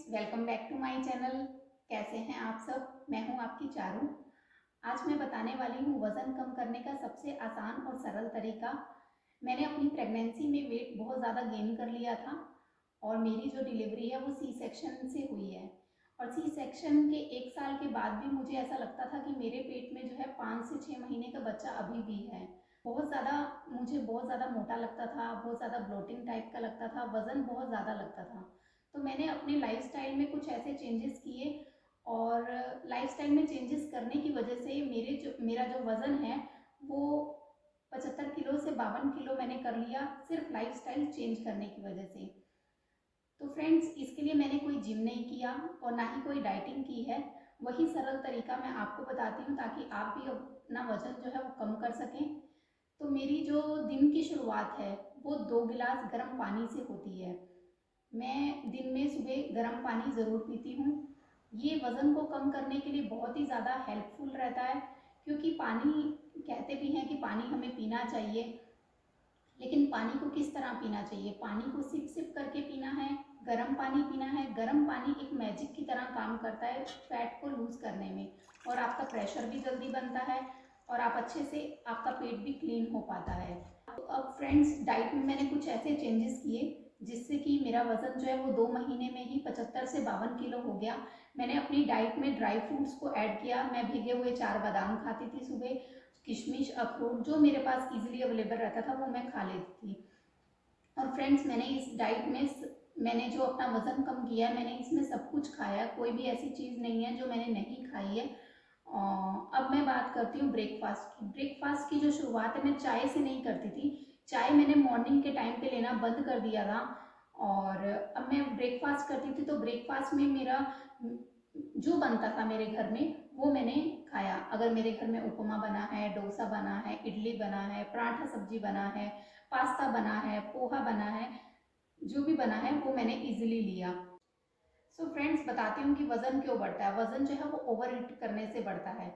Welcome back to my channel. कैसे हैं आप सब? मैं हूं आपकी चारू। आज मैं बताने वाली हूं वज़न कम करने का सबसे आसान और सरल तरीका। मैंने अपनी प्रेगनेंसी में वेट बहुत ज़्यादा गेन कर लिया था और मेरी जो डिलीवरी है वो सी सेक्शन से हुई है। और सी सेक्शन के 1 साल के बाद भी मुझे ऐसा लगता था कि मेरे पेट में जो है 5 से 6 महीने का बच्चा अभी भी है। मुझे बहुत ज़्यादा मोटा लगता था, बहुत ज़्यादा ब्लोटिंग टाइप का लगता था, वज़न बहुत ज़्यादा लगता था। तो मैंने अपने लाइफस्टाइल में कुछ ऐसे चेंजेस किए और लाइफस्टाइल में चेंजेस करने की वजह से मेरा जो वज़न है वो 75 किलो से 52 किलो मैंने कर लिया, सिर्फ लाइफस्टाइल चेंज करने की वजह से। तो फ्रेंड्स, इसके लिए मैंने कोई जिम नहीं किया और ना ही कोई डाइटिंग की है। वही सरल तरीका मैं आपको बताती हूँ ताकि आप भी अपना वज़न जो है वो कम कर सकें। तो मेरी जो दिन की शुरुआत है वो 2 गिलास गर्म पानी से होती है। मैं दिन में सुबह गर्म पानी ज़रूर पीती हूँ। ये वज़न को कम करने के लिए बहुत ही ज़्यादा हेल्पफुल रहता है, क्योंकि पानी, कहते भी हैं कि पानी हमें पीना चाहिए, लेकिन पानी को किस तरह पीना चाहिए? पानी को सिप सिप करके पीना है, गर्म पानी पीना है। गर्म पानी एक मैजिक की तरह काम करता है फैट को लूज़ करने में, और आपका प्रेशर भी जल्दी बनता है और आप अच्छे से, आपका पेट भी क्लीन हो पाता है। तो अब फ्रेंड्स, डाइट में मैंने कुछ ऐसे चेंजेस किए जिससे कि मेरा वज़न जो है वो 2 महीने में ही 75 से 52 किलो हो गया। मैंने अपनी डाइट में ड्राई फ्रूट्स को ऐड किया। मैं भीगे हुए 4 बादाम खाती थी सुबह, किशमिश, अखरोट, जो मेरे पास इजीली अवेलेबल रहता था वो मैं खा लेती थी। और फ्रेंड्स, मैंने इस डाइट में मैंने जो अपना वज़न कम किया है, मैंने इसमें सब कुछ खाया है, कोई भी ऐसी चीज़ नहीं है जो मैंने नहीं खाई है। अब मैं बात करती हूँ ब्रेकफास्ट की। ब्रेकफास्ट की जो शुरुआत है, मैं चाय से नहीं करती थी। चाय मैंने मॉर्निंग के टाइम पे लेना बंद कर दिया था और अब मैं ब्रेकफास्ट करती थी। तो ब्रेकफास्ट में मेरा जो बनता था मेरे घर में वो मैंने खाया। अगर मेरे घर में उपमा बना है, डोसा बना है, इडली बना है, पराठा सब्जी बना है, पास्ता बना है, पोहा बना है, जो भी बना है वो मैंने इजीली लिया। सो फ्रेंड्स, बताती हूँ कि वज़न क्यों बढ़ता है। वज़न जो है वो ओवर ईट करने से बढ़ता है।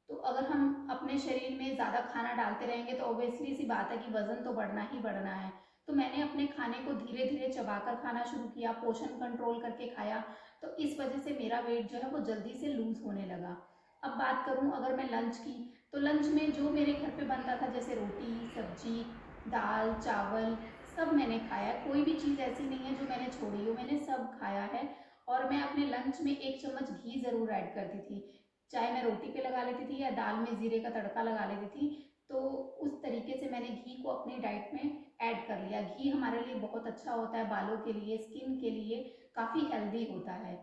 तो अगर हम अपने शरीर में ज़्यादा खाना डालते रहेंगे तो ऑब्वियसली सी बात है कि वज़न तो बढ़ना ही बढ़ना है। तो मैंने अपने खाने को धीरे धीरे चबाकर खाना शुरू किया, पोर्शन कंट्रोल करके खाया। तो इस वजह से मेरा वेट जो है वो जल्दी से लूज़ होने लगा। अब बात करूँ अगर मैं लंच की, तो लंच में जो मेरे घर पे बनता था, जैसे रोटी, सब्जी, दाल, चावल, सब मैंने खाया। कोई भी चीज़ ऐसी नहीं है जो मैंने छोड़ी हो, मैंने सब खाया है। और मैं अपने लंच में 1 चम्मच घी ज़रूर ऐड करती थी, चाहे मैं रोटी पे लगा लेती थी या दाल में ज़ीरे का तड़का लगा लेती थी। तो उस तरीके से मैंने घी को अपनी डाइट में ऐड कर लिया। घी हमारे लिए बहुत अच्छा होता है, बालों के लिए, स्किन के लिए काफ़ी हेल्दी होता है।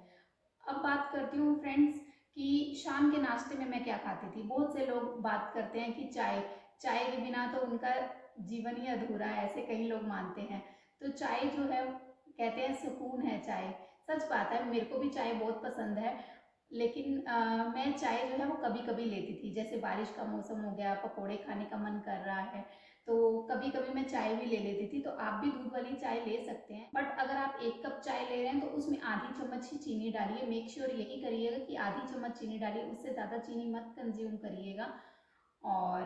अब बात करती हूँ फ्रेंड्स कि शाम के नाश्ते में मैं क्या खाती थी। बहुत से लोग बात करते हैं कि चाय, चाय के बिना तो उनका जीवन ही अधूरा है, ऐसे कई लोग मानते हैं। तो चाय जो है, कहते हैं सुकून है चाय। सच बात है, मेरे को भी चाय बहुत पसंद है, लेकिन मैं चाय जो है वो कभी कभी लेती थी। जैसे बारिश का मौसम हो गया, पकोड़े खाने का मन कर रहा है, तो कभी कभी मैं चाय भी ले लेती थी। तो आप भी दूध वाली चाय ले सकते हैं, बट अगर आप 1 कप चाय ले रहे हैं तो उसमें आधी चम्मच ही चीनी डालिए। मेक श्योर यही करिएगा कि आधी चम्मच चीनी डालिए, उससे ज़्यादा चीनी मत कंज्यूम करिएगा। और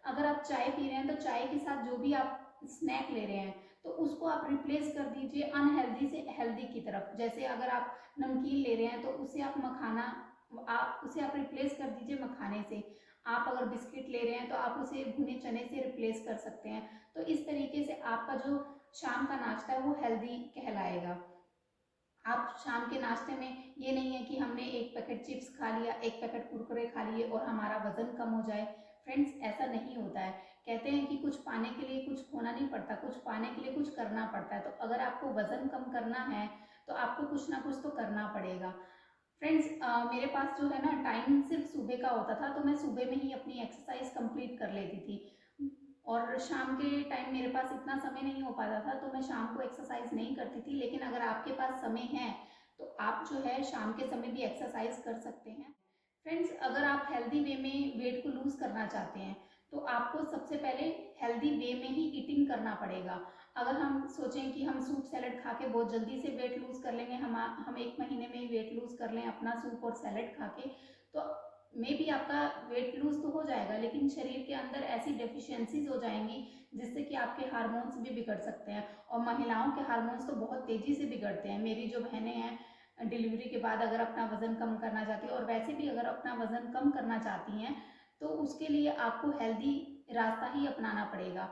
अगर आप चाय पी रहे हैं तो चाय के साथ जो भी आप स्नैक ले रहे हैं तो उसको आप रिप्लेस कर दीजिए अनहेल्दी से हेल्दी की तरफ। जैसे अगर आप नमकीन ले रहे हैं तो उसे आप रिप्लेस कर दीजिए मखाने से। आप अगर बिस्किट ले रहे हैं तो आप उसे भुने चने से रिप्लेस कर सकते हैं। तो इस तरीके से आपका जो शाम का नाश्ता है वो हेल्दी कहलाएगा। आप शाम के नाश्ते में, ये नहीं है कि हमने 1 पैकेट चिप्स खा लिया, 1 पैकेट कुरकुरे खा लिए और हमारा वजन कम हो जाए। फ्रेंड्स, ऐसा नहीं होता है। कहते हैं कि कुछ पाने के लिए कुछ खोना नहीं पड़ता, कुछ पाने के लिए कुछ करना पड़ता है। तो अगर आपको वजन कम करना है तो आपको कुछ ना कुछ तो करना पड़ेगा। फ्रेंड्स, मेरे पास जो है ना टाइम सिर्फ सुबह का होता था, तो मैं सुबह में ही अपनी एक्सरसाइज कंप्लीट कर लेती थी। और शाम के टाइम मेरे पास इतना समय नहीं हो पाता था, तो मैं शाम को एक्सरसाइज नहीं करती थी। लेकिन अगर आपके पास समय है तो आप जो है शाम के समय भी एक्सरसाइज कर सकते हैं। फ्रेंड्स, अगर आप हेल्दी वे में वेट को लूज़ करना चाहते हैं तो आपको सबसे पहले हेल्दी वे में ही ईटिंग करना पड़ेगा। अगर हम सोचें कि हम सूप सैलड खा के बहुत जल्दी से वेट लूज़ कर लेंगे, हम 1 महीने में ही वेट लूज़ कर लें अपना सूप और सैलड खा के, तो मे बी आपका वेट लूज तो हो जाएगा, लेकिन शरीर के अंदर ऐसी डेफिशिएंसीज हो जाएंगी जिससे कि आपके हार्मोन्स भी बिगड़ सकते हैं। और महिलाओं के हार्मोन्स तो बहुत तेज़ी से बिगड़ते हैं। मेरी जो बहनें हैं डिलीवरी के बाद अगर अपना वज़न कम करना चाहती हैं और वैसे भी अगर अपना वज़न कम करना चाहती हैं तो उसके लिए आपको हेल्दी रास्ता ही अपनाना पड़ेगा।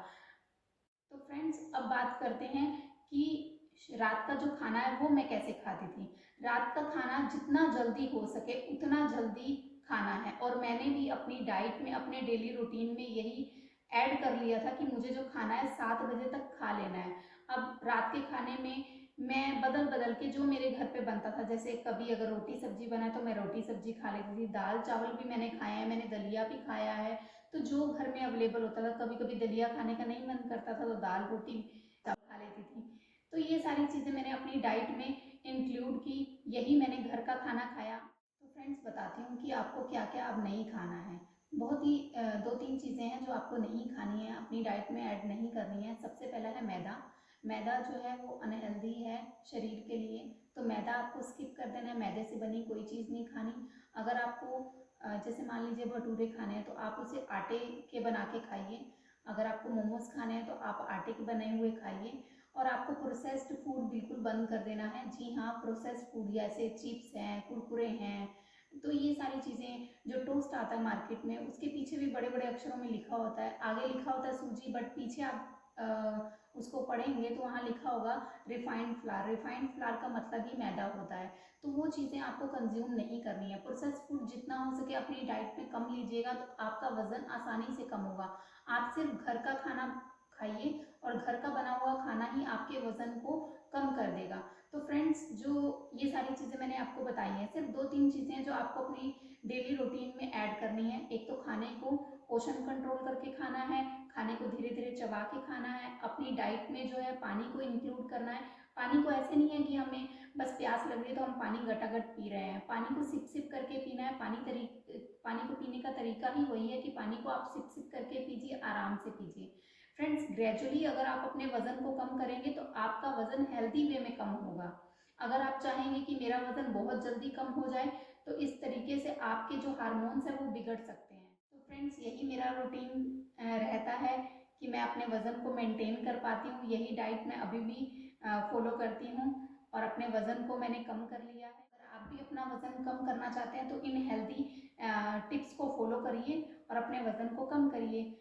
तो फ्रेंड्स, अब बात करते हैं कि रात का जो खाना है वो मैं कैसे खाती थी। रात का खाना जितना जल्दी हो सके उतना जल्दी खाना है, और मैंने भी अपनी डाइट में, अपने डेली रूटीन में यही ऐड कर लिया था कि मुझे जो खाना है 7 बजे तक खा लेना है। अब रात के खाने में मैं बदल बदल के जो मेरे घर पे बनता था, जैसे कभी अगर रोटी सब्जी बना तो मैं रोटी सब्जी खा लेती थी, दाल चावल भी मैंने खाया है, मैंने दलिया भी खाया है। तो जो घर में अवेलेबल होता था, कभी कभी दलिया खाने का नहीं मन करता था तो दाल रोटी चावल खा लेती थी। तो ये सारी चीज़ें मैंने अपनी डाइट में इंक्लूड की, यही मैंने घर का खाना खाया। तो फ्रेंड्स, बताती हूँ कि आपको क्या क्या अब नहीं खाना है। बहुत ही 2-3 चीज़ें हैं जो आपको नहीं खानी है, अपनी डाइट में ऐड नहीं करनी है। सबसे पहला है मैदा। मैदा जो है वो अनहेल्दी है शरीर के लिए, तो मैदा आपको स्किप कर देना है। मैदे से बनी कोई चीज़ नहीं खानी। अगर आपको जैसे मान लीजिए भटूरे खाने हैं तो आप उसे आटे के बना के खाइए। अगर आपको मोमोज खाने हैं तो आप आटे के बने हुए खाइए। और आपको प्रोसेस्ड फूड बिल्कुल बंद कर देना है। जी हाँ, प्रोसेस्ड फूड जैसे चिप्स हैं, कुरकुरे हैं, तो ये सारी चीज़ें, जो टोस्ट आता है मार्केट में उसके पीछे भी बड़े बड़े अक्षरों में लिखा होता है, आगे लिखा होता है सूजी, बट पीछे आप उसको पढ़ेंगे तो वहाँ लिखा होगा रिफाइंड फ्लावर। रिफाइंड फ्लावर का मतलब ही मैदा होता है। तो वो चीज़ें आपको कंज्यूम नहीं करनी है। प्रोसेस फूड जितना हो सके अपनी डाइट में कम लीजिएगा तो आपका वज़न आसानी से कम होगा। आप सिर्फ घर का खाना खाइए और घर का बना हुआ खाना ही आपके वज़न को कम कर देगा। तो फ्रेंड्स, जो ये सारी चीज़ें मैंने आपको बताई हैं, सिर्फ 2-3 चीज़ें हैं जो आपको अपनी डेली रूटीन में ऐड करनी है। एक तो खाने को पोषण कंट्रोल करके खाना है, खाने को धीरे धीरे चबा के खाना है, अपनी डाइट में जो है पानी को इंक्लूड करना है। पानी को ऐसे नहीं है कि हमें बस प्यास लग रही है तो हम पानी घटाघट पी रहे हैं। पानी को सिप सिप करके पीना है। पानी को पीने का तरीका ही वही है कि पानी को आप सिप सिप करके पीजिए, आराम से पीजिए। फ्रेंड्स, ग्रेजुअली अगर आप अपने वज़न को कम करेंगे तो आपका वज़न हेल्दी वे में कम होगा। अगर आप चाहेंगे कि मेरा वज़न बहुत जल्दी कम हो जाए तो इस तरीके से आपके जो हार्मोन्स हैं वो बिगड़ सकते हैं। तो फ्रेंड्स, यही मेरा रूटीन रहता है कि मैं अपने वज़न को मेंटेन कर पाती हूँ। यही डाइट मैं अभी भी फॉलो करती हूँ और अपने वज़न को मैंने कम कर लिया है। अगर आप भी अपना वज़न कम करना चाहते हैं तो इन हेल्दी टिप्स को फॉलो करिए और अपने वज़न को कम करिए।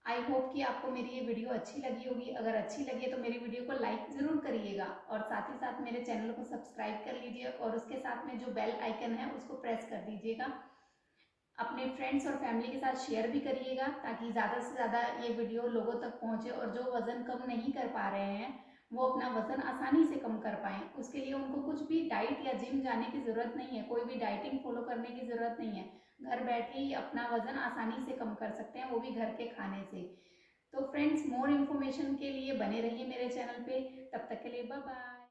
आई होप कि आपको मेरी ये वीडियो अच्छी लगी होगी। अगर अच्छी लगी है तो मेरी वीडियो को लाइक ज़रूर करिएगा और साथ ही साथ मेरे चैनल को सब्सक्राइब कर लीजिए और उसके साथ में जो बेल आइकन है उसको प्रेस कर दीजिएगा। अपने फ्रेंड्स और फैमिली के साथ शेयर भी करिएगा ताकि ज़्यादा से ज़्यादा ये वीडियो लोगों तक पहुँचे और जो वज़न कम नहीं कर पा रहे हैं वो अपना वज़न आसानी से कम कर पाएँ। उसके लिए उनको कुछ भी डाइट या जिम जाने की ज़रूरत नहीं है, कोई भी डाइटिंग फॉलो करने की ज़रूरत नहीं है। घर बैठे ही अपना वज़न आसानी से कम कर सकते हैं, वो भी घर के खाने से। तो फ्रेंड्स, मोर इन्फॉर्मेशन के लिए बने रहिए मेरे चैनल पे। तब तक के लिए बाय बाय।